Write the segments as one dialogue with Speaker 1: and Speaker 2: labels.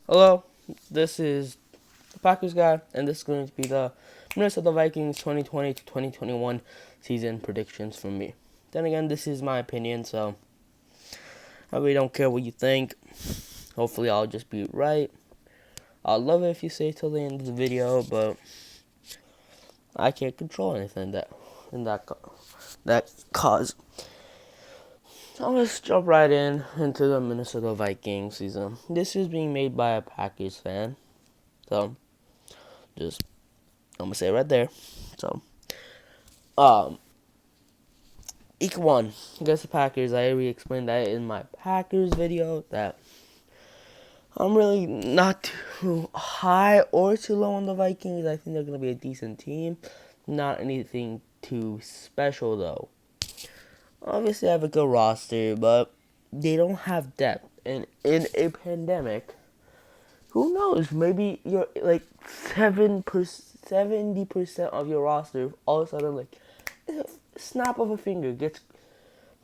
Speaker 1: Hello, this is the Packers guy, and this is going to be the Minnesota Vikings 2020 to 2021 season predictions from me. Then again, this is my opinion, so I really don't care what you think. Hopefully, I'll just be right. I'd love it if you stay till the end of the video, but I can't control anything that cause. So let's jump right into the Minnesota Vikings season. This is being made by a Packers fan, so just I'm gonna say it right there. So, um, week one against the Packers. I already explained that in my Packers video that I'm really not too high or too low on the Vikings. I think they're gonna be a decent team. Not anything too special though. Obviously, I have a good roster, but they don't have depth. And in a pandemic, who knows? Maybe you're like 70% of your roster all of a sudden, like, snap of a finger, gets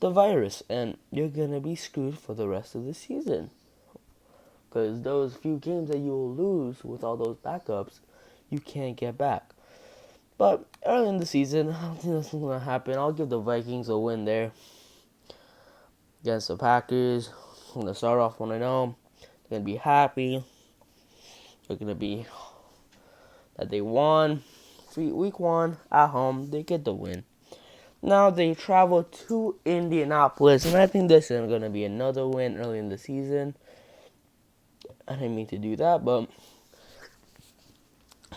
Speaker 1: the virus, and you're gonna be screwed for the rest of the season. Because those few games that you will lose with all those backups, you can't get back. But early in the season, I don't think that's gonna happen. I'll give the Vikings a win there against the Packers. I'm gonna start off 1-0. They're gonna be happy. They're gonna be that they won. Week one at home, they get the win. Now they travel to Indianapolis, and I think this is going to be another win early in the season. I didn't mean to do that, but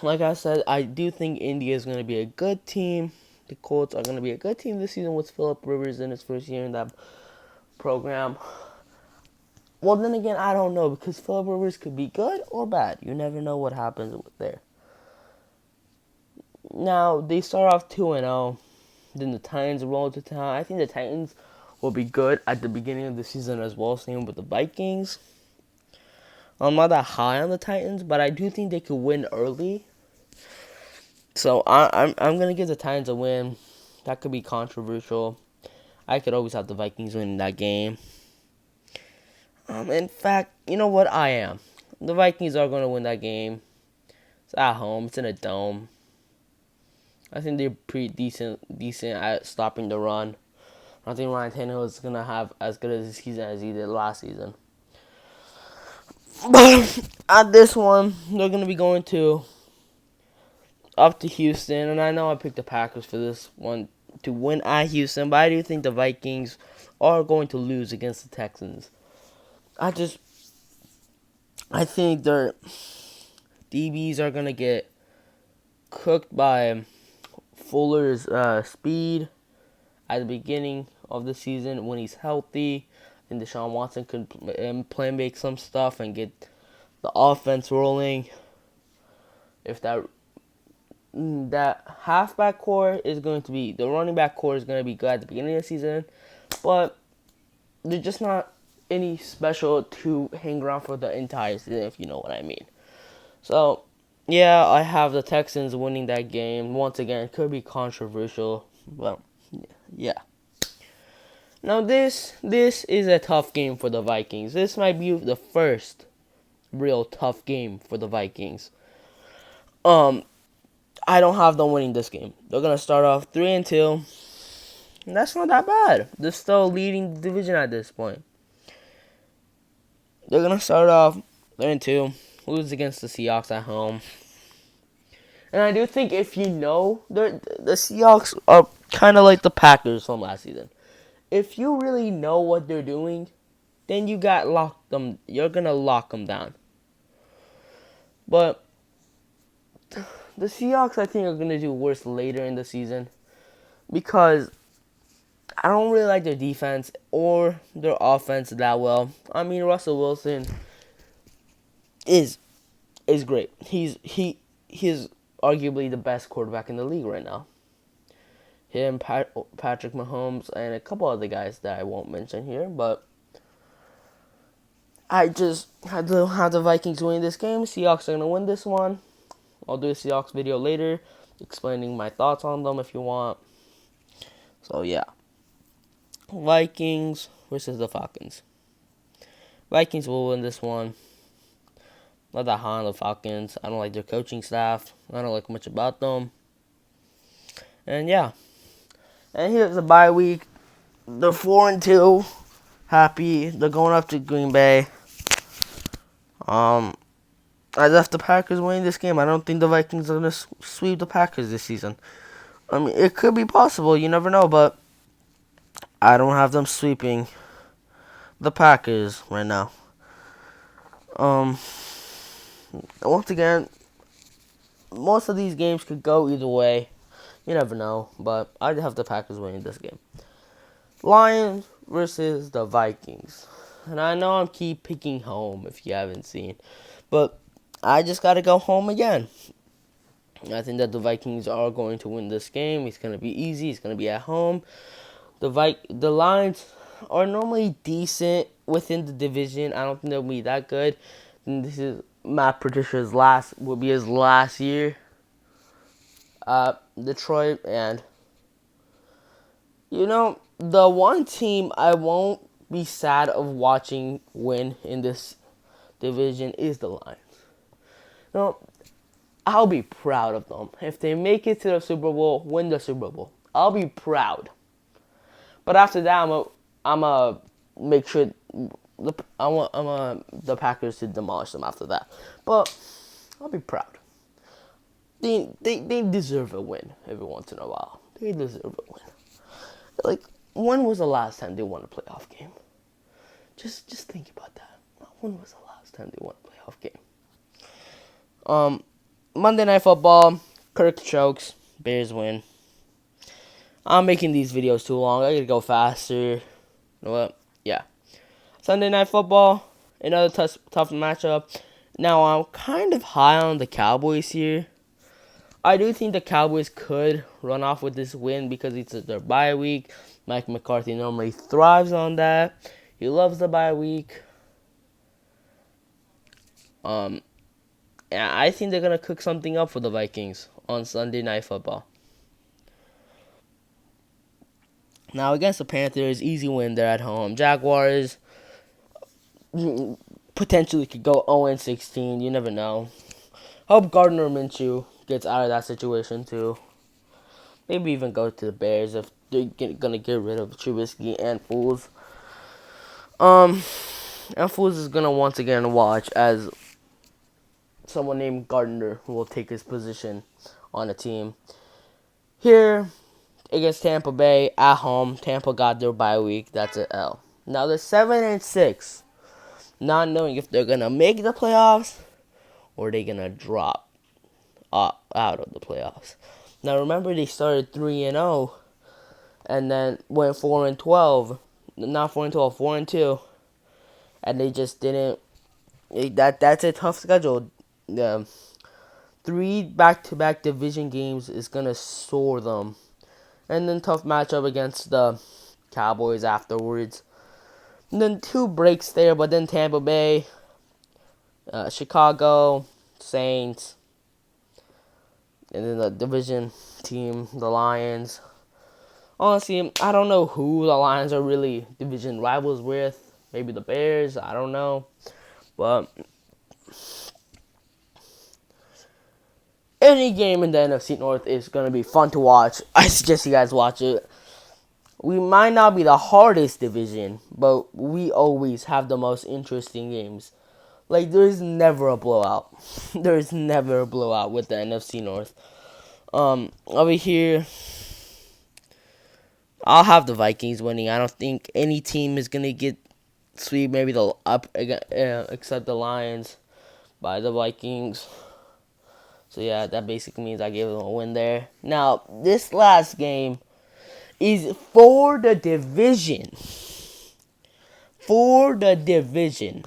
Speaker 1: like I said, I do think India is going to be a good team. The Colts are going to be a good team this season with Philip Rivers in his first year in that program. Well, then again, I don't know because Philip Rivers could be good or bad. You never know what happens there. Now they start off 2-0. Then the Titans roll to town. I think the Titans will be good at the beginning of the season as well. Same with the Vikings. I'm not that high on the Titans, but I do think they could win early. So I'm gonna give the Titans a win. That could be controversial. I could always have the Vikings win that game. In fact, you know what? I am. The Vikings are gonna win that game. It's at home. It's in a dome. I think they're pretty decent at stopping the run. I don't think Ryan Tannehill is gonna have as good as a season as he did last season. But at this one, they're gonna be going to up to Houston, and I know I picked the Packers for this one to win at Houston, but I do think the Vikings are going to lose against the Texans. I think their DBs are gonna get cooked by Fuller's speed at the beginning of the season when he's healthy, and Deshaun Watson could play make some stuff and get the offense rolling. If that halfback core is going to be the running back core is going to be good at the beginning of the season, but they're just not any special to hang around for the entire season, if you know what I mean. So, yeah, I have the Texans winning that game. Once again, it could be controversial, but yeah. Now this is a tough game for the Vikings. This might be the first real tough game for the Vikings. I don't have them winning this game. They're gonna start off 3-2. And that's not that bad. They're still leading the division at this point. They're gonna start off 3-2, lose against the Seahawks at home. And I do think if you know the Seahawks are kind of like the Packers from last season. If you really know what they're doing, then you got locked them. You're gonna lock them down. But the Seahawks, I think, are gonna do worse later in the season because I don't really like their defense or their offense that well. I mean, Russell Wilson is great. He's arguably the best quarterback in the league right now. Him, Patrick Mahomes, and a couple other guys that I won't mention here, but I just had to have the Vikings win this game. Seahawks are gonna win this one. I'll do a Seahawks video later, explaining my thoughts on them if you want. So yeah, Vikings versus the Falcons. Vikings will win this one. Not that high on the Falcons. I don't like their coaching staff. I don't like much about them. And yeah. And here's the bye week. They're 4-2. Happy. They're going up to Green Bay. I left the Packers winning this game. I don't think the Vikings are going to sweep the Packers this season. I mean, it could be possible. You never know, but I don't have them sweeping the Packers right now. Once again, most of these games could go either way. You never know, but I have the Packers winning this game. Lions versus the Vikings. And I know I'm keep picking home if you haven't seen, but I just got to go home again. I think that the Vikings are going to win this game. It's going to be easy. It's going to be at home. The Lions are normally decent within the division. I don't think they'll be that good. And this is Matt Patricia's will be his last year. Detroit, and the one team I won't be sad of watching win in this division is the Lions. I'll be proud of them if they make it to the Super Bowl, win the Super Bowl. I'll be proud. But after that, I'm gonna make sure the Packers to demolish them after that. But I'll be proud. They deserve a win every once in a while. They deserve a win. Like, when was the last time they won a playoff game? Just think about that. When was the last time they won a playoff game? Monday Night Football. Kirk chokes. Bears win. I'm making these videos too long. I gotta go faster. You know what? Yeah. Sunday Night Football. Another tough matchup. Now, I'm kind of high on the Cowboys here. I do think the Cowboys could run off with this win because it's their bye week. Mike McCarthy normally thrives on that. He loves the bye week. And I think they're going to cook something up for the Vikings on Sunday Night Football. Now, against the Panthers, easy win. They're at home. Jaguars potentially could go 0-16. You never know. Hope Gardner Minshew gets out of that situation, too. Maybe even go to the Bears if they're going to get rid of Trubisky and Foles. And Foles is going to once again watch as someone named Gardner will take his position on the team. Here, against Tampa Bay, at home, Tampa got their bye week. That's an L. Now they're 7-6, not knowing if they're going to make the playoffs or they're going to drop out of the playoffs. Now remember, they started 3-0 and then went 4-12. Not 4-12, 4-2. And they just didn't. That's a tough schedule. 3 back-to-back division games is going to soar them. And then tough matchup against the Cowboys afterwards. And then 2 breaks there, but then Tampa Bay, Chicago, Saints, and then the division team, the Lions. Honestly, I don't know who the Lions are really division rivals with. Maybe the Bears, I don't know. But any game in the NFC North is going to be fun to watch. I suggest you guys watch it. We might not be the hardest division, but we always have the most interesting games. Like, there's never a blowout. There's never a blowout with the NFC North. Over here, I'll have the Vikings winning. I don't think any team is going to get sweep, maybe the except the Lions by the Vikings. So, yeah, that basically means I gave them a win there. Now, this last game is for the division. For the division.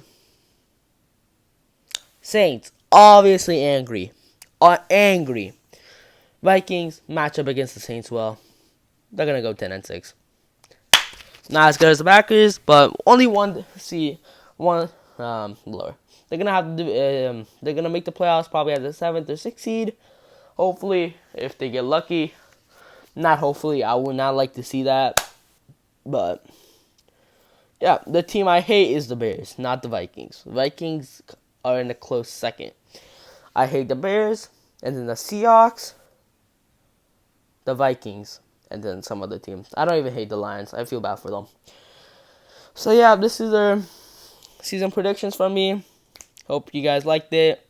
Speaker 1: Saints, obviously angry. Angry. Vikings, match up against the Saints well. They're going to go 10-6. Not as good as the Packers, but only one lower. They're gonna have to they're gonna make the playoffs probably as the 7th or 6th seed. Hopefully, if they get lucky. Not hopefully. I would not like to see that. But yeah, the team I hate is the Bears, not the Vikings. Vikings are in a close second. I hate the Bears, and then the Seahawks, the Vikings, and then some other teams. I don't even hate the Lions. I feel bad for them. So yeah, this is their season predictions from me. Hope you guys liked it.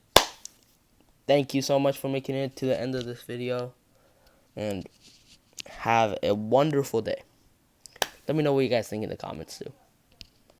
Speaker 1: Thank you so much for making it to the end of this video. And have a wonderful day. Let me know what you guys think in the comments too.